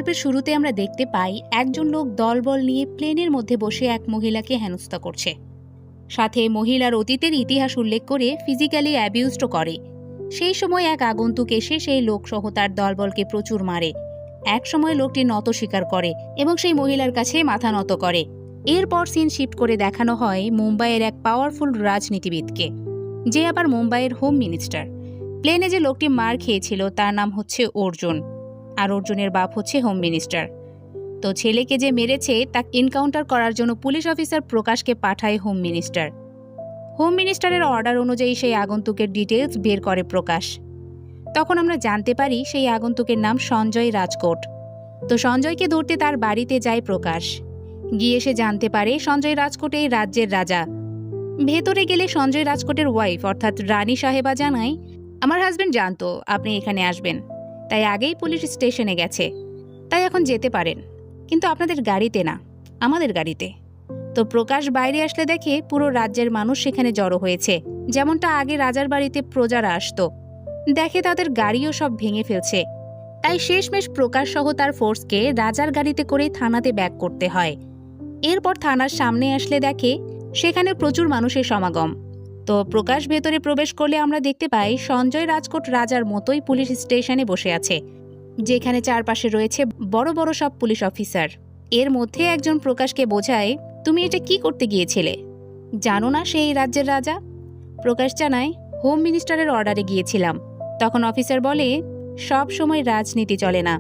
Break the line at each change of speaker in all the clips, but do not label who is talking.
গল্পের শুরুতে আমরা দেখতে পাই একজন লোক দলবল নিয়ে প্লেনের মধ্যে বসে এক মহিলাকে হেনস্থা করছে, সাথে মহিলার অতীতের ইতিহাস উল্লেখ করে ফিজিক্যালি অ্যাবিউজড করে। সেই সময় এক আগন্তুক এসে সেই লোকসহ তার দলবলকে প্রচুর মারে। এক সময় লোকটি নত স্বীকার করে এবং সেই মহিলার কাছে মাথা নত করে। এরপর সিন শিফট করে দেখানো হয় মুম্বাইয়ের এক পাওয়ারফুল রাজনীতিবিদকে, যে আবার মুম্বাইয়ের হোম মিনিস্টার। প্লেনে যে লোকটি মার খেয়েছিল তার নাম হচ্ছে অর্জুন, আর অর্জুনের বাপ হচ্ছে হোম মিনিস্টার। তো ছেলেকে যে মেরেছে তাকে এনকাউন্টার করার জন্য পুলিশ অফিসার প্রকাশকে পাঠায় হোম মিনিস্টার। হোম মিনিস্টারের অর্ডার অনুযায়ী সেই আগন্তুকের ডিটেলস বের করে প্রকাশ। তখন আমরা জানতে পারি সেই আগন্তুকের নাম সঞ্জয় রাজকোট। তো সঞ্জয়কে ধরতে তার বাড়িতে যায় প্রকাশ। গিয়ে সে জানতে পারে সঞ্জয় রাজকোট এই রাজ্যের রাজা। ভেতরে গেলে সঞ্জয় রাজকোটের ওয়াইফ অর্থাৎ রানী সাহেবা জানায়, আমার হাজবেন্ড জানতো আপনি এখানে আসবেন, তাই আগেই পুলিশ স্টেশনে গেছে, তাই এখন যেতে পারেন, কিন্তু আপনাদের গাড়িতে না, আমাদের গাড়িতে। তো প্রকাশ বাইরে আসলে দেখে পুরো রাজ্যের মানুষ সেখানে জড়ো হয়েছে, যেমনটা আগে রাজার বাড়িতে প্রজারা আসতো। দেখে তাদের গাড়িও সব ভেঙে ফেলছে, তাই শেষমেশ প্রকাশ সহ তার ফোর্সকে রাজার গাড়িতে করে থানাতে ব্যাক করতে হয়। এরপর থানার সামনে আসলে দেখে সেখানে প্রচুর মানুষের সমাগম। তো প্রকাশ ভেতরে প্রবেশ করলে আমরা দেখতে পাই সঞ্জয় রাজকোট রাজার মতোই পুলিশ স্টেশনে বসে আছে, যেখানে চারপাশে রয়েছে বড় বড় সব পুলিশ অফিসার। এর মধ্যে একজন প্রকাশকে বোঝায়, তুমি এটা কি করতে গিয়েছিলে? জানো না সে এই রাজ্যের রাজা? প্রকাশ জানায়, হোম মিনিস্টারের অর্ডারে গিয়েছিলাম। তখন অফিসার বলে, সব সময় রাজনীতি চলে না।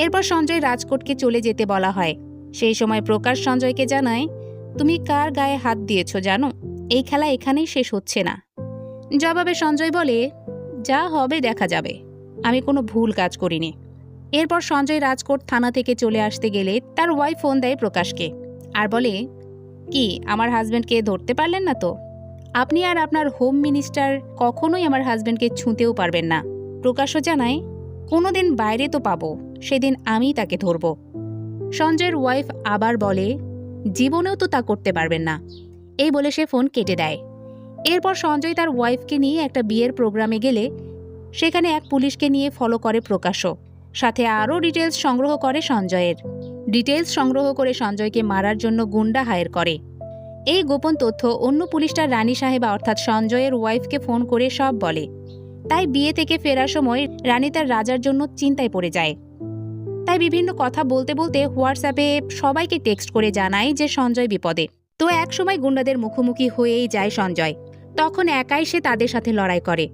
এরপর সঞ্জয় রাজকোটকে চলে যেতে বলা হয়। সেই সময় প্রকাশ সঞ্জয়কে জানায়, তুমি কার গায়ে হাত দিয়েছ জানো? এই খেলা এখানেই শেষ হচ্ছে না। জবাবে সঞ্জয় বলে, যা হবে দেখা যাবে, আমি কোনো ভুল কাজ করিনি। এরপর সঞ্জয় রাজকোট থানা থেকে চলে আসতে গেলে তার ওয়াইফ ফোন দেয় প্রকাশকে আর বলে, কি আমার হাজব্যান্ডকে ধরতে পারলেন না তো? আপনি আর আপনার হোম মিনিস্টার কখনোই আমার হাজব্যান্ডকে ছুঁতেও পারবেন না। প্রকাশও জানায়, কোনোদিন বাইরে তো পাবো, সেদিন আমি তাকে ধরব। সঞ্জয়ের ওয়াইফ আবার বলে, জীবনেও তো তা করতে পারবেন না। এই বলে সে ফোন কেটে দেয়। এরপর সঞ্জয় তার ওয়াইফকে নিয়ে একটা বিয়ের প্রোগ্রামে গেলে সেখানে এক পুলিশকে নিয়ে ফলো করে প্রকাশও, সাথে আরও ডিটেলস সংগ্রহ করে সঞ্জয়ের। ডিটেলস সংগ্রহ করে সঞ্জয়কে মারার জন্য গুন্ডা হায়ার করে। এই গোপন তথ্য অন্য পুলিশটা রানী সাহেবা অর্থাৎ সঞ্জয়ের ওয়াইফকে ফোন করে সব বলে। তাই বিয়ে থেকে ফেরার সময় রানী তার রাজার জন্য চিন্তায় পড়ে যায়। তাই বিভিন্ন কথা বলতে বলতে হোয়াটসঅ্যাপে সবাইকে টেক্সট করে জানায় যে সঞ্জয় বিপদে। তো এক সময় গুন্ডাদের মুখোমুখি হয়েই যায় সঞ্জয়। তখন একাই সে তাদের সাথে লড়াই করে।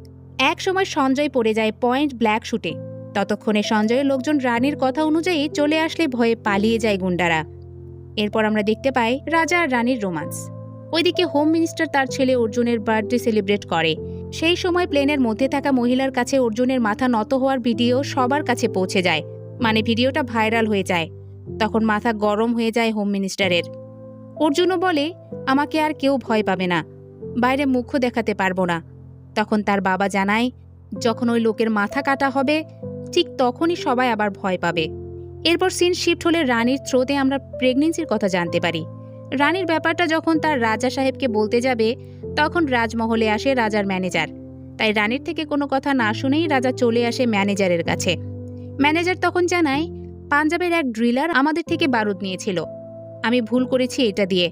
এক সময় সঞ্জয় পড়ে যায় পয়েন্ট ব্ল্যাক শুটে। ততক্ষণে সঞ্জয়ের লোকজন রানীর কথা অনুযায়ী চলে আসলে ভয়ে পালিয়ে যায় গুন্ডারা। এরপর আমরা দেখতে পাই রাজা আর রানীর রোমান্স। ওইদিকে হোম মিনিস্টার তার ছেলে অর্জুনের বার্থডে সেলিব্রেট করে। সেই সময় প্লেনের মধ্যে থাকা মহিলার কাছে অর্জুনের মাথা নত হওয়ার ভিডিও সবার কাছে পৌঁছে যায়, মানে ভিডিওটা ভাইরাল হয়ে যায়। তখন মাথা গরম হয়ে যায় হোম মিনিস্টারের। অর্জুনও বলে, আমাকে আর কেউ ভয় পাবে না, বাইরে মুখও দেখাতে পারবো না। তখন তার বাবা জানায়, যখন ওই লোকের মাথা কাটা হবে ঠিক তখনই সবাই আবার ভয় পাবে। এরপর সিন শিফট হলে রানীর থ্রোতে আমরা প্রেগনেন্সির কথা জানতে পারি। রানীর ব্যাপারটা যখন তার রাজা সাহেবকে বলতে যাবে তখন রাজমহলে আসে রাজার ম্যানেজার। তাই রানীর থেকে কোনো কথা না শুনেই রাজা চলে আসে ম্যানেজারের কাছে। ম্যানেজার তখন জানায়, পাঞ্জাবের এক ড্রিলার আমাদের থেকে বারুদ নিয়েছিল, আমি ভুল করেছি এটা দিয়ে।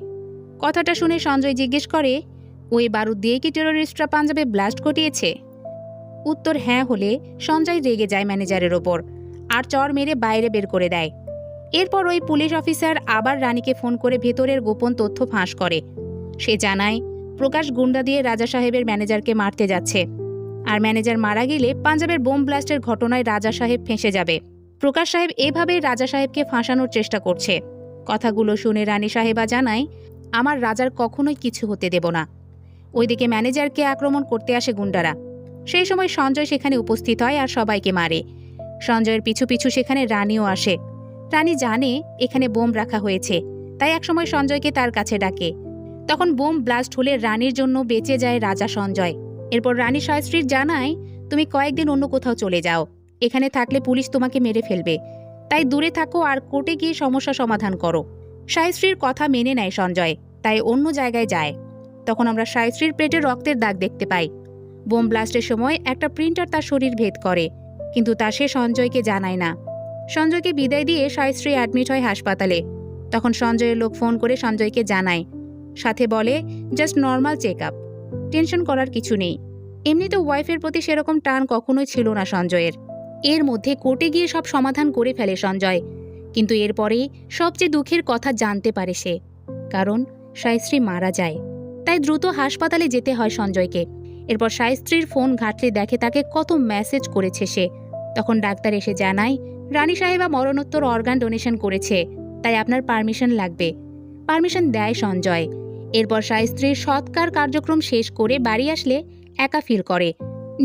কথাটা শুনে সঞ্জয় জিজ্ঞেস করে, ওই বারুদ দিয়ে কি টেরোরিস্টরা পাঞ্জাবে ব্লাস্ট ঘটিয়েছে? উত্তর হ্যাঁ হলে সঞ্জয় রেগে যায় ম্যানেজারের ওপর আর চর মেরে বাইরে বের করে দেয়। এরপর ওই পুলিশ অফিসার আবার রানীকে ফোন করে ভেতরের গোপন তথ্য ফাঁস করে। সে জানায়, প্রকাশ গুন্ডা দিয়ে রাজা সাহেবের ম্যানেজারকে মারতে যাচ্ছে, আর ম্যানেজার মারা গেলে পাঞ্জাবের বোম ব্লাস্টের ঘটনায় রাজা সাহেব ফেঁসে যাবে। প্রকাশ সাহেব এভাবেই রাজা সাহেবকে ফাঁসানোর চেষ্টা করছে। কথাগুলো শুনে রানী সাহেবা জানায়, আমার রাজার কখনোই কিছু হতে দেব না। ওইদিকে ম্যানেজারকে আক্রমণ করতে আসে গুন্ডারা। সেই সময় সঞ্জয় সেখানে উপস্থিত হয় আর সবাইকে মারে। সঞ্জয়ের পিছু পিছু সেখানে রানীও আসে। রানী জানে এখানে বোম রাখা হয়েছে, তাই একসময় সঞ্জয়কে তার কাছে ডাকে। তখন বোম ব্লাস্ট হলে রানীর জন্য বেঁচে যায় রাজা সঞ্জয়। এরপর রানী শায়স্ত্রীর জানায়, তুমি কয়েকদিন অন্য কোথাও চলে যাও, এখানে থাকলে পুলিশ তোমাকে মেরে ফেলবে, তাই দূরে থাকো আর কোর্টে গিয়ে সমস্যা সমাধান করো। শায়স্ত্রীর কথা মেনে নেয় সঞ্জয়, তাই অন্য জায়গায় যায়। তখন আমরা শায়স্ত্রীর পেটে রক্তের দাগ দেখতে পাই। বোম ব্লাস্টের সময় একটা প্রিন্টার তার শরীর ভেদ করে, কিন্তু তা সে সঞ্জয়কে জানায় না। সঞ্জয়কে বিদায় দিয়ে সায়শ্রী অ্যাডমিট হয় হাসপাতালে। তখন সঞ্জয়ের লোক ফোন করে সঞ্জয়কে জানায়, সাথে বলে just normal checkup, tension করার কিছু নেই। এমনিতে ওয়াইফের প্রতি সেরকম টান কখনোই ছিল না সঞ্জয়ের। এর মধ্যে কোর্টে গিয়ে সব সমাধান করে ফেলে সঞ্জয়, কিন্তু এরপরেই সবচেয়ে দুঃখের কথা জানতে পারে সে, কারণ সায়শ্রী মারা যায়। তাই দ্রুত হাসপাতালে যেতে হয় সঞ্জয়কে। এরপর সায়শ্রীর ফোন ঘাটলে দেখে তাকে কত মেসেজ করেছে সে। তখন ডাক্তার এসে জানায়, রানী সাহেবা মরণোত্তর অর্গান ডোনেশন করেছে, তাই আপনার পারমিশন লাগবে। পারমিশন দেয় সঞ্জয়। এরপর সায়শ্রীর সৎকার কার্যক্রম শেষ করে বাড়ি আসলে একা ফিল করে।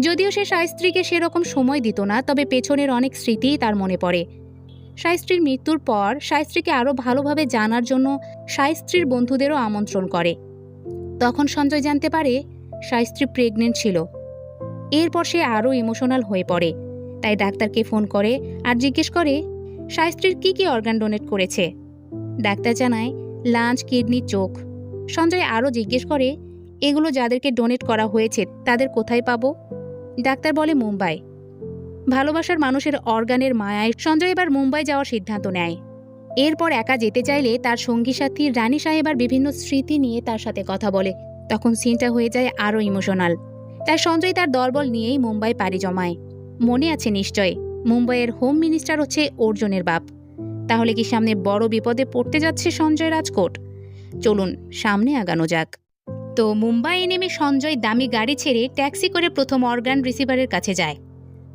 যদিও সে সায়শ্রীকে সেরকম সময় দিত না, তবে পেছনের অনেক স্মৃতিই তার মনে পড়ে। সায়শ্রীর মৃত্যুর পর সায়শ্রীকে আরও ভালোভাবে জানার জন্য সায়শ্রীর বন্ধুদেরও আমন্ত্রণ করে। তখন সঞ্জয় জানতে পারে সায়শ্রী প্রেগনেন্ট ছিল। এরপর সে আরও ইমোশনাল হয়ে পড়ে। তাই ডাক্তারকে ফোন করে আর জিজ্ঞেস করে সায়শ্রীর কী কী অর্গান ডোনেট করেছে। ডাক্তার জানায় লাঞ্চ, কিডনি, চোখ। সঞ্জয় আরও জিজ্ঞেস করে এগুলো যাদেরকে ডোনেট করা হয়েছে তাদের কোথায় পাবো। ডাক্তার বলে মুম্বাই। ভালোবাসার মানুষের অর্গানের মায়ায় সঞ্জয় এবার মুম্বাই যাওয়ার সিদ্ধান্ত নেয়। এরপর একা যেতে চাইলে তার সঙ্গী সাথী রানী সাহেবার বিভিন্ন স্মৃতি নিয়ে তার সাথে কথা বলে। তখন সিনটা হয়ে যায় আরও ইমোশনাল। তাই সঞ্জয় তার দলবল নিয়েই মুম্বাই পাড়ি জমায়। মনে আছে নিশ্চয়, মুম্বাইয়ের হোম মিনিস্টার হচ্ছে অর্জুনের বাপ। তাহলে কি সামনে বড় বিপদে পড়তে যাচ্ছে সঞ্জয় রাজকোট? চলুন সামনে আগানো যাক। তো মুম্বাইয়ে নেমে সঞ্জয় দামি গাড়ি ছেড়ে ট্যাক্সি করে প্রথম অর্গান রিসিভারের কাছে যায়।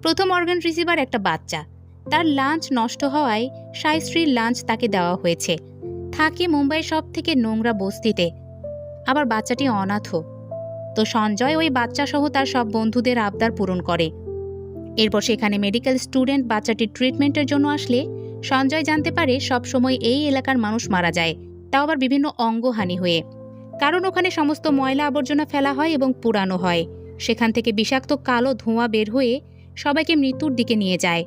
প্রথম অর্গান রিসিভার একটা বাচ্চা। তার লাঞ্চ নষ্ট হওয়ায় সায়শ্রীর লাঞ্চ তাকে দেওয়া হয়েছে। থাকে মুম্বাইয়ের সব থেকে নোংরা বস্তিতে, আবার বাচ্চাটি অনাথ। তো সঞ্জয় ওই বাচ্চা সহ তার সব বন্ধুদের আবদার পূরণ করে। এরপর সেখানে মেডিকেল স্টুডেন্ট বাচ্চাটির ট্রিটমেন্টের জন্য আসলে সঞ্জয় জানতে পারে সবসময় এই এলাকার মানুষ মারা যায়, তাও আবার বিভিন্ন অঙ্গহানি হয়ে। কারণ ওখানে সমস্ত ময়লা আবর্জনা ফেলা হয় এবং পুরানো হয়। সেখান থেকে বিষাক্ত কালো ধোঁয়া বের হয়ে সবাইকে মৃত্যুর দিকে নিয়ে যায়।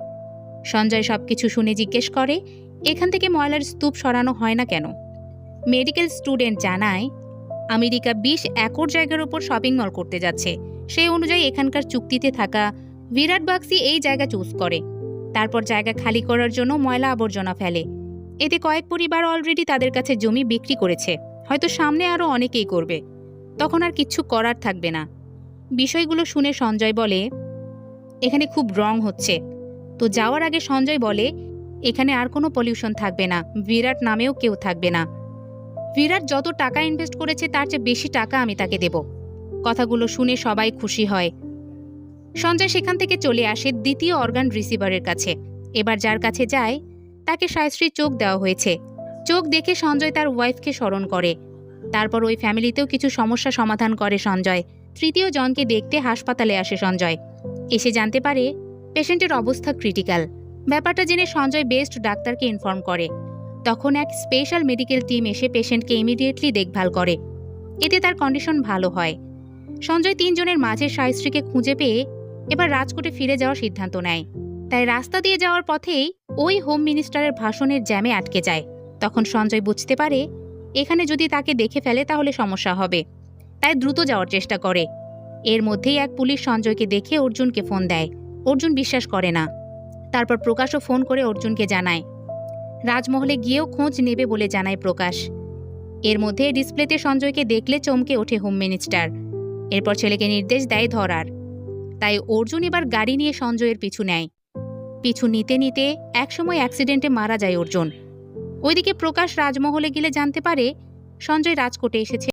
সঞ্জয় সবকিছু শুনে জিজ্ঞেস করে এখান থেকে ময়লার স্তূপ সরানো হয় না কেন। মেডিকেল স্টুডেন্ট জানায় আমেরিকা 20 একর জায়গার উপর শপিং মল করতে যাচ্ছে। সেই অনুযায়ী এখানকার চুক্তিতে থাকা বিরাট বাক্সি এই জায়গা চুজ করে। তারপর জায়গা খালি করার জন্য ময়লা আবর্জনা ফেলে। এতে কয়েক পরিবার অলরেডি তাদের কাছে জমি বিক্রি করেছে, হয়তো সামনে আরও অনেকেই করবে। তখন আর কিচ্ছু করার থাকবে না। বিষয়গুলো শুনে সঞ্জয় বলে এখানে খুব রং হচ্ছে। তো যাওয়ার আগে সঞ্জয় বলে এখানে আর কোনো পলিউশন থাকবে না, বিরাট নামেও কেউ থাকবে না। বিরাট যত টাকা ইনভেস্ট করেছে তার চেয়ে বেশি টাকা আমি তাকে দেব। কথাগুলো শুনে সবাই খুশি হয়। সঞ্জয় সেখান থেকে চলে আসে দ্বিতীয় অর্গান রিসিভারের কাছে। এবার যার কাছে যায় তাকে সায়শ্রীর চোখ দেওয়া হয়েছে। চোখ দেখে সঞ্জয় তার ওয়াইফকে স্মরণ করে। তারপর ওই ফ্যামিলিতেও কিছু সমস্যা সমাধান করে সঞ্জয়। তৃতীয় জনকে দেখতে হাসপাতালে আসে সঞ্জয়। এসে জানতে পারে পেশেন্টের অবস্থা ক্রিটিক্যাল। ব্যাপারটা জেনে সঞ্জয় বেস্ট ডাক্তারকে ইনফর্ম করে। তখন এক স্পেশাল মেডিকেল টিম এসে পেশেন্টকে ইমিডিয়েটলি দেখভাল করে। এতে তার কন্ডিশন ভালো হয়। সঞ্জয় 3 জনের মাঝে সায়শ্রীকে খুঁজে পেয়ে এবার রাজকোটে ফিরে যাওয়ার সিদ্ধান্ত নেয়। তাই রাস্তা দিয়ে যাওয়ার পথেই ওই হোম মিনিস্টারের ভাষণের জ্যামে আটকে যায়। তখন সঞ্জয় বুঝতে পারে এখানে যদি তাকে দেখে ফেলে তাহলে সমস্যা হবে, তাই দ্রুত যাওয়ার চেষ্টা করে। এর মধ্যেই এক পুলিশ সঞ্জয়কে দেখে অর্জুনকে ফোন দেয়। অর্জুন বিশ্বাস করে না। তারপর প্রকাশও ফোন করে অর্জুনকে জানায়। রাজমহলে গিয়েও খোঁজ নেবে বলে জানায় প্রকাশ। এর মধ্যে ডিসপ্লেতে সঞ্জয়কে দেখলে চমকে ওঠে হোম মিনিস্টার। এরপর ছেলেকে নির্দেশ দেয় ধরার। তাই অর্জুন এবার গাড়ি নিয়ে সঞ্জয়ের পিছু নেয়। পিছু নিতে নিতে একসময় অ্যাক্সিডেন্টে মারা যায় অর্জুন। ওইদিকে প্রকাশ রাজমহলে গেলে জানতে পারে সঞ্জয় রাজকোটে এসেছে।